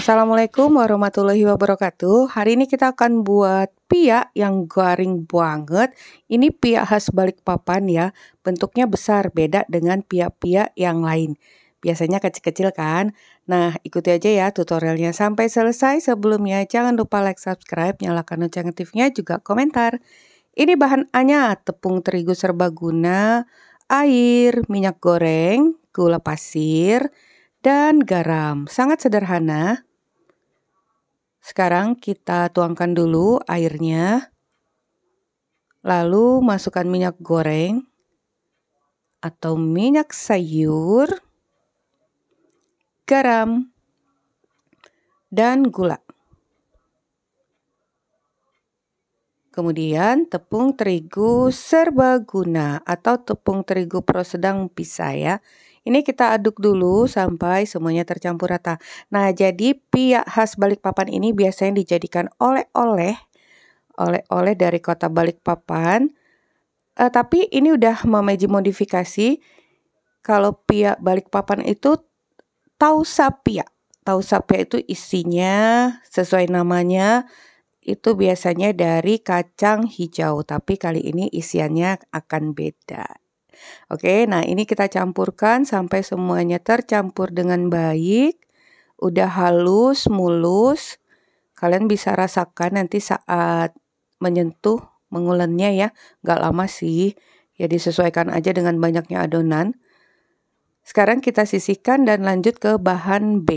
Assalamualaikum warahmatullahi wabarakatuh. Hari ini kita akan buat pia yang garing banget. Ini pia khas Balikpapan ya. Bentuknya besar, beda dengan pia-pia yang lain. Biasanya kecil-kecil kan? Nah, ikuti aja ya tutorialnya sampai selesai. Sebelumnya jangan lupa like, subscribe, nyalakan lonceng notifnya, juga komentar. Ini bahannya tepung terigu serbaguna, air, minyak goreng, gula pasir, dan garam. Sangat sederhana. Sekarang kita tuangkan dulu airnya, lalu masukkan minyak goreng atau minyak sayur, garam, dan gula. Kemudian tepung terigu serbaguna atau tepung terigu pro sedang bisa ya. Ini kita aduk dulu sampai semuanya tercampur rata. Nah, jadi pia khas Balikpapan ini biasanya dijadikan oleh-oleh dari kota Balikpapan. Tapi ini udah Mama Eji modifikasi. Kalau pia Balikpapan itu tausa pia. Tausa pia itu isinya sesuai namanya itu biasanya dari kacang hijau. Tapi kali ini isiannya akan beda. Oke, nah ini kita campurkan sampai semuanya tercampur dengan baik. Udah halus, mulus. Kalian bisa rasakan nanti saat menyentuh, mengulennya ya. Gak lama sih, ya disesuaikan aja dengan banyaknya adonan. Sekarang kita sisihkan dan lanjut ke bahan B.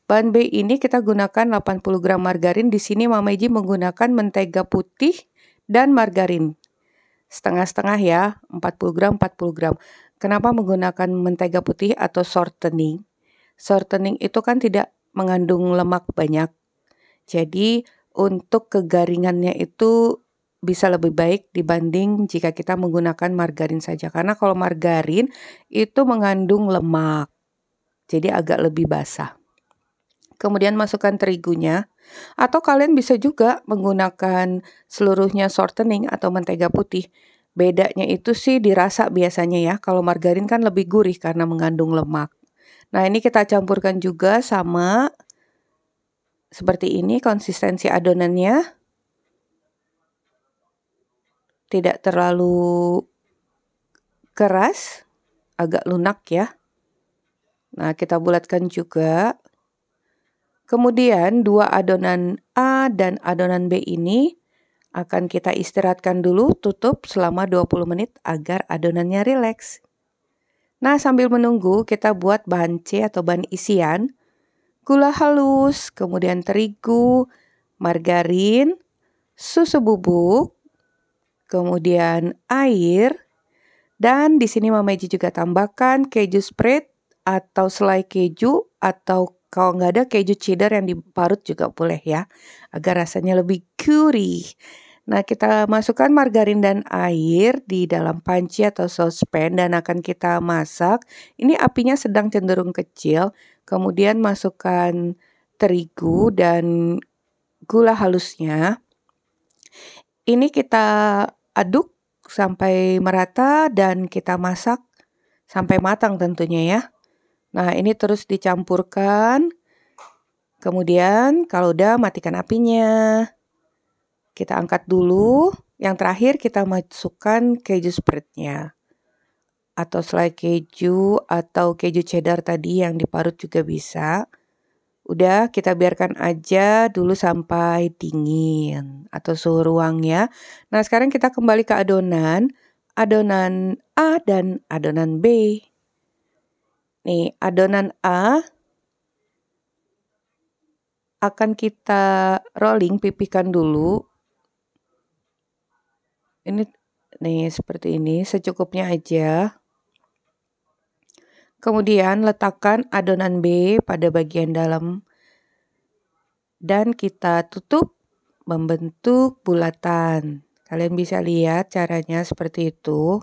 Bahan B ini kita gunakan 80 gram margarin. Di sini Mama Eji menggunakan mentega putih dan margarin. Setengah-setengah ya, 40 gram, 40 gram. Kenapa menggunakan mentega putih atau shortening? Shortening itu kan tidak mengandung lemak banyak. Jadi untuk kegaringannya itu bisa lebih baik dibanding jika kita menggunakan margarin saja. Karena kalau margarin itu mengandung lemak. Jadi agak lebih basah. Kemudian masukkan terigunya. Atau kalian bisa juga menggunakan seluruhnya shortening atau mentega putih. Bedanya itu sih dirasa biasanya ya. Kalau margarin kan lebih gurih karena mengandung lemak. Nah, ini kita campurkan juga sama seperti ini konsistensi adonannya. Tidak terlalu keras, agak lunak ya. Nah, kita bulatkan juga. Kemudian dua adonan A dan adonan B ini akan kita istirahatkan dulu, tutup selama 20 menit agar adonannya rileks. Nah, sambil menunggu kita buat bahan C atau bahan isian. Gula halus, kemudian terigu, margarin, susu bubuk, kemudian air, dan di sini Mama Eji juga tambahkan keju spread atau selai keju atau kalau nggak ada keju cheddar yang diparut juga boleh ya, agar rasanya lebih gurih. Nah, kita masukkan margarin dan air di dalam panci atau saucepan dan akan kita masak. Ini apinya sedang cenderung kecil. Kemudian masukkan terigu dan gula halusnya. Ini kita aduk sampai merata dan kita masak sampai matang tentunya ya. Nah, ini terus dicampurkan. Kemudian kalau udah matikan apinya. Kita angkat dulu. Yang terakhir kita masukkan keju spreadnya. Atau selai keju atau keju cheddar tadi yang diparut juga bisa. Udah kita biarkan aja dulu sampai dingin atau suhu ruang ya. Nah, sekarang kita kembali ke adonan. Adonan A dan adonan B. Nih, adonan A akan kita rolling, pipihkan dulu. Ini nih seperti ini, secukupnya aja. Kemudian letakkan adonan B pada bagian dalam dan kita tutup membentuk bulatan. Kalian bisa lihat caranya seperti itu.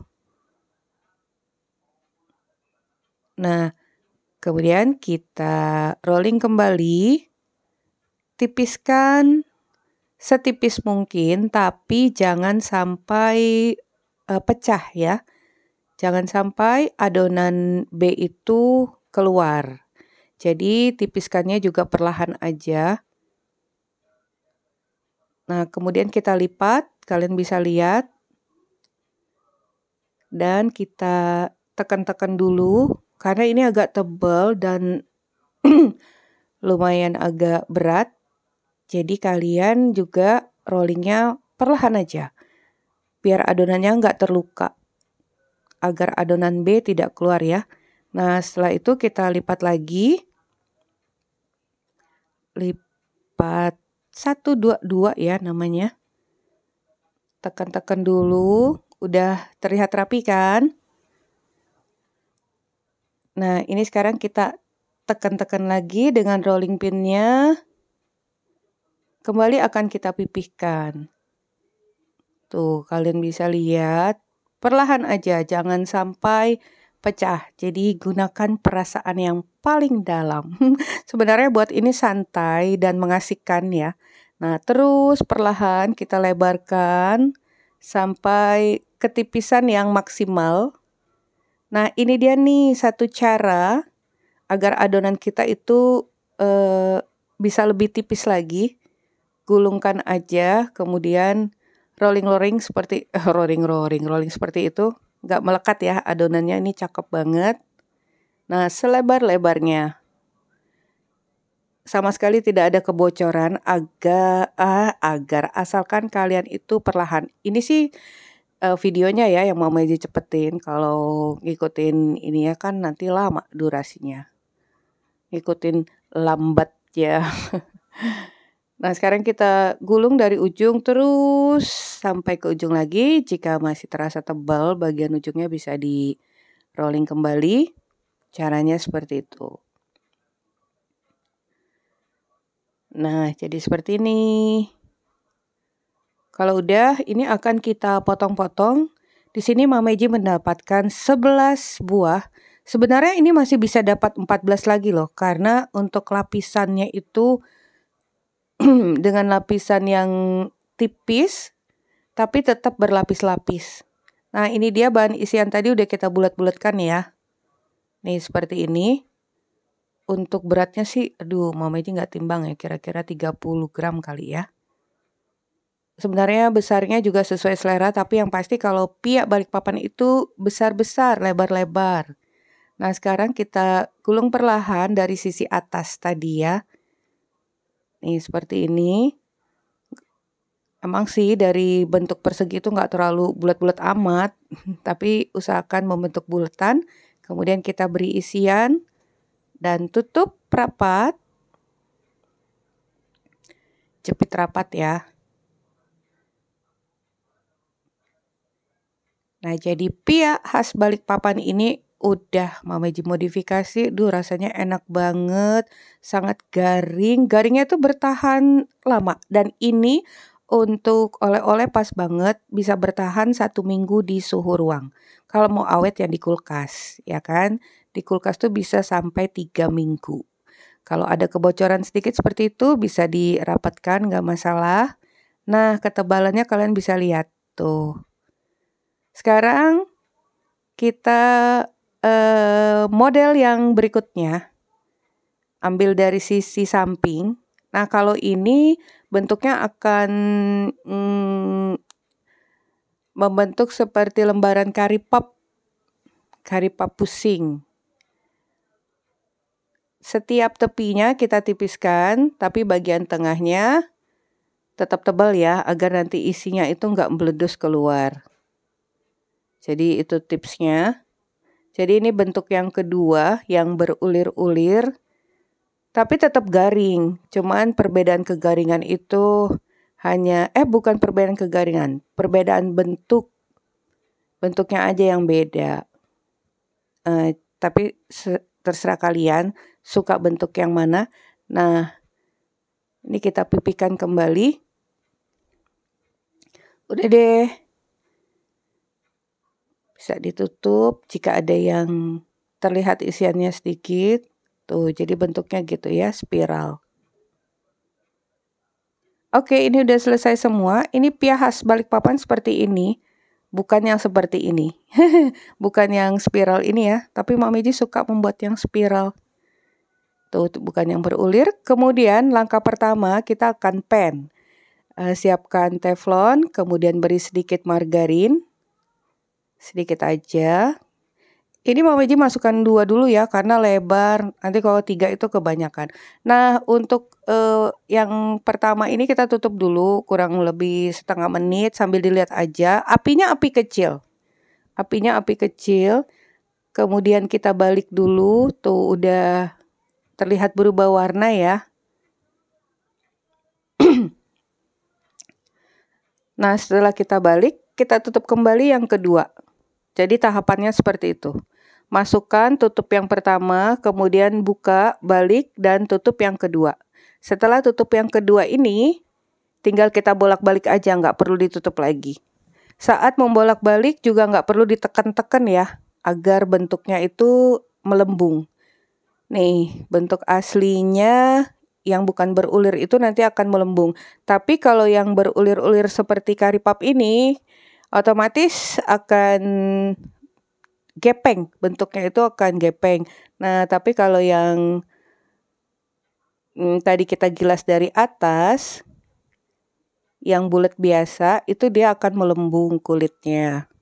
Nah, kemudian kita rolling kembali, tipiskan setipis mungkin, tapi jangan sampai pecah ya. Jangan sampai adonan B itu keluar. Jadi tipiskannya juga perlahan aja. Nah, kemudian kita lipat, kalian bisa lihat. Dan kita tekan-tekan dulu, karena ini agak tebal dan lumayan agak berat. Jadi kalian juga rollingnya perlahan aja, biar adonannya nggak terluka, agar adonan B tidak keluar ya. Nah, setelah itu kita lipat lagi. Lipat 1, 2, 2 ya namanya. Tekan-tekan dulu, udah terlihat rapi kan? Nah, ini sekarang kita tekan-tekan lagi dengan rolling pinnya. Kembali akan kita pipihkan. Tuh, kalian bisa lihat. Perlahan aja, jangan sampai pecah. Jadi gunakan perasaan yang paling dalam. Sebenarnya buat ini santai dan mengasihkan ya. Nah, terus perlahan kita lebarkan sampai ketipisan yang maksimal. Nah, ini dia nih satu cara agar adonan kita itu bisa lebih tipis lagi. Gulungkan aja, kemudian rolling seperti rolling seperti itu. Nggak melekat ya adonannya, ini cakep banget. Nah, selebar-lebarnya. Sama sekali tidak ada kebocoran, agar asalkan kalian itu perlahan. Ini sih videonya ya yang Mama Iji cepetin. Kalau ngikutin ini ya kan nanti lama durasinya. Ngikutin lambat ya. Nah, sekarang kita gulung dari ujung terus sampai ke ujung lagi. Jika masih terasa tebal, bagian ujungnya bisa di rolling kembali. Caranya seperti itu. Nah, jadi seperti ini. Kalau udah, ini akan kita potong-potong. Di sini Mama Iji mendapatkan 11 buah. Sebenarnya ini masih bisa dapat 14 lagi loh. Karena untuk lapisannya itu dengan lapisan yang tipis, tapi tetap berlapis-lapis. Nah, ini dia bahan isian tadi udah kita bulat-bulatkan ya. Nih, seperti ini. Untuk beratnya sih, aduh Mama Iji nggak timbang ya, kira-kira 30 gram kali ya. Sebenarnya besarnya juga sesuai selera, tapi yang pasti kalau pia Balikpapan itu besar-besar, lebar-lebar. Nah, sekarang kita gulung perlahan dari sisi atas tadi ya. Nih, seperti ini. Emang sih dari bentuk persegi itu nggak terlalu bulat-bulat amat, tapi usahakan membentuk bulatan. Kemudian kita beri isian dan tutup rapat. Jepit rapat ya. Nah, jadi pia khas Balikpapan ini udah Mama Iji modifikasi. Duh, rasanya enak banget, sangat garing. Garingnya tuh bertahan lama. Dan ini untuk oleh-oleh pas banget, bisa bertahan 1 minggu di suhu ruang. Kalau mau awet ya di kulkas, ya kan? Di kulkas tuh bisa sampai 3 minggu. Kalau ada kebocoran sedikit seperti itu bisa dirapatkan, nggak masalah. Nah, ketebalannya kalian bisa lihat tuh. Sekarang kita model yang berikutnya. Ambil dari sisi samping. Nah, kalau ini bentuknya akan membentuk seperti lembaran karipap pusing. Setiap tepinya kita tipiskan, tapi bagian tengahnya tetap tebal ya, agar nanti isinya itu nggak meledos keluar. Jadi itu tipsnya. Jadi ini bentuk yang kedua yang berulir-ulir, tapi tetap garing. Cuman perbedaan kegaringan itu hanya, bukan perbedaan kegaringan, perbedaan bentuk. Bentuknya aja yang beda. Tapi terserah kalian suka bentuk yang mana. Nah, ini kita pipihkan kembali. Udah deh. Bisa ditutup jika ada yang terlihat isiannya sedikit. Tuh, jadi bentuknya gitu ya, spiral. Oke, ini udah selesai semua. Ini pia khas Balikpapan seperti ini. Bukan yang seperti ini. Bukan yang spiral ini ya. Tapi Mak Meji suka membuat yang spiral. Tuh, bukan yang berulir. Kemudian langkah pertama kita akan pen. Siapkan teflon, kemudian beri sedikit margarin. Sedikit aja. Ini Mak Meji masukkan 2 dulu ya, karena lebar. Nanti kalau 3 itu kebanyakan. Nah, untuk yang pertama ini kita tutup dulu kurang lebih setengah menit sambil dilihat aja. Apinya api kecil. Apinya api kecil. Kemudian kita balik dulu. Tuh udah terlihat berubah warna ya. Nah, setelah kita balik, kita tutup kembali yang kedua. Jadi tahapannya seperti itu. Masukkan, tutup yang pertama, kemudian buka, balik, dan tutup yang kedua. Setelah tutup yang kedua ini, tinggal kita bolak-balik aja, nggak perlu ditutup lagi. Saat membolak-balik juga nggak perlu ditekan-tekan ya, agar bentuknya itu melembung. Nih, bentuk aslinya yang bukan berulir itu nanti akan melembung. Tapi kalau yang berulir-ulir seperti karipap ini, otomatis akan gepeng, bentuknya itu akan gepeng. Nah, tapi kalau yang tadi kita gilas dari atas, yang bulat biasa, itu dia akan melembung kulitnya.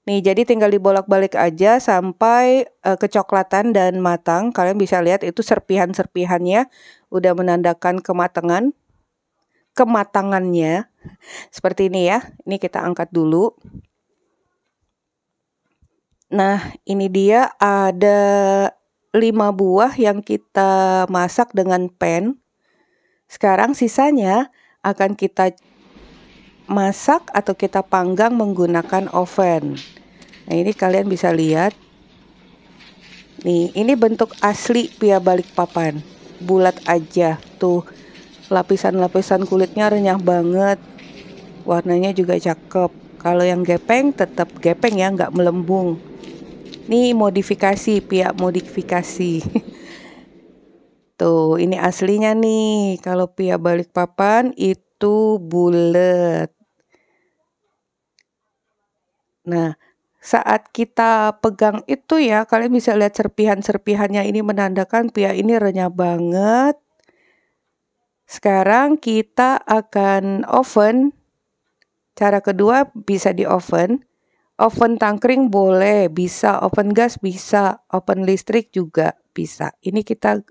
Nih, jadi tinggal dibolak-balik aja sampai kecoklatan dan matang. Kalian bisa lihat itu serpihan-serpihannya udah menandakan kematangannya. Seperti ini ya. Ini kita angkat dulu. Nah, ini dia ada 5 buah yang kita masak dengan pen. Sekarang sisanya akan kita masak atau kita panggang menggunakan oven. Nah, ini kalian bisa lihat. Nih, ini bentuk asli pia Balikpapan. Bulat aja. Tuh, lapisan-lapisan kulitnya renyah banget. Warnanya juga cakep. Kalau yang gepeng tetap gepeng ya, nggak melembung. Ini modifikasi, pihak modifikasi. Tuh, ini aslinya nih. Kalau pihak Balikpapan itu bulat. Nah, saat kita pegang itu ya, kalian bisa lihat serpihan-serpihannya ini menandakan pihak ini renyah banget. Sekarang kita akan oven. Cara kedua bisa di oven. Oven tangkring boleh, bisa, oven gas bisa, oven listrik juga bisa. Ini kita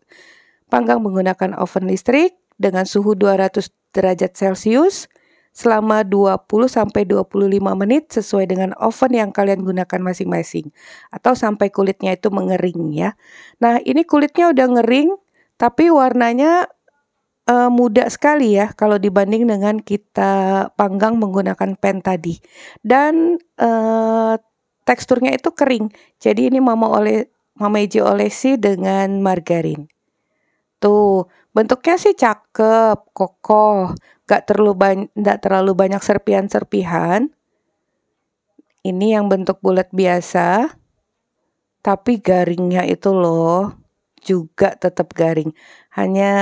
panggang menggunakan oven listrik dengan suhu 200 derajat Celcius selama 20-25 menit sesuai dengan oven yang kalian gunakan masing-masing. Atau sampai kulitnya itu mengering ya. Nah, ini kulitnya udah ngering, tapi warnanya muda sekali ya kalau dibanding dengan kita panggang menggunakan pen tadi. Dan teksturnya itu kering. Jadi ini Mama Meji olesi dengan margarin. Tuh, bentuknya sih cakep, kokoh, gak terlalu banyak serpihan-serpihan. Ini yang bentuk bulat biasa, tapi garingnya itu loh juga tetap garing. Hanya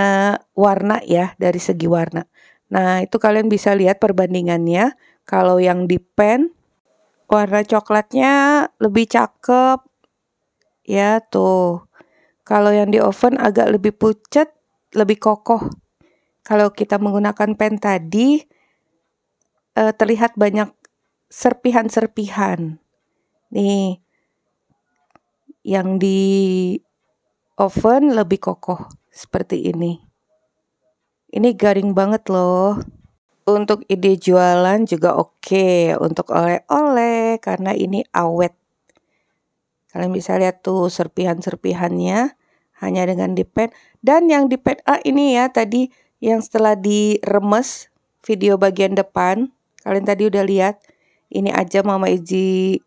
warna ya, dari segi warna. Nah, itu kalian bisa lihat perbandingannya. Kalau yang di pen, warna coklatnya lebih cakep. Ya, tuh. Kalau yang di oven agak lebih pucat, lebih kokoh. Kalau kita menggunakan pen tadi, terlihat banyak serpihan-serpihan. Nih, yang di oven lebih kokoh seperti ini. Ini garing banget loh. Untuk ide jualan juga oke. Untuk oleh-oleh karena ini awet. Kalian bisa lihat tuh serpihan-serpihannya hanya dengan di pen. Dan yang di pen ini ya tadi yang setelah diremes video bagian depan. Kalian tadi udah lihat. Ini aja Mama Iji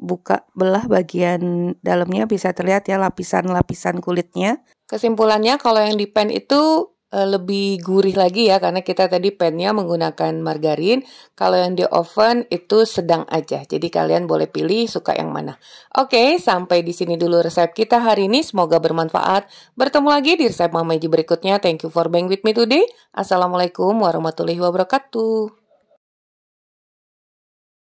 buka belah bagian dalamnya bisa terlihat ya lapisan-lapisan kulitnya. Kesimpulannya kalau yang di pen itu lebih gurih lagi ya, karena kita tadi pannya menggunakan margarin. Kalau yang di oven itu sedang aja. Jadi kalian boleh pilih suka yang mana. Oke, sampai di sini dulu resep kita hari ini. Semoga bermanfaat. Bertemu lagi di resep Mama Eji berikutnya. Thank you for being with me today. Assalamualaikum warahmatullahi wabarakatuh.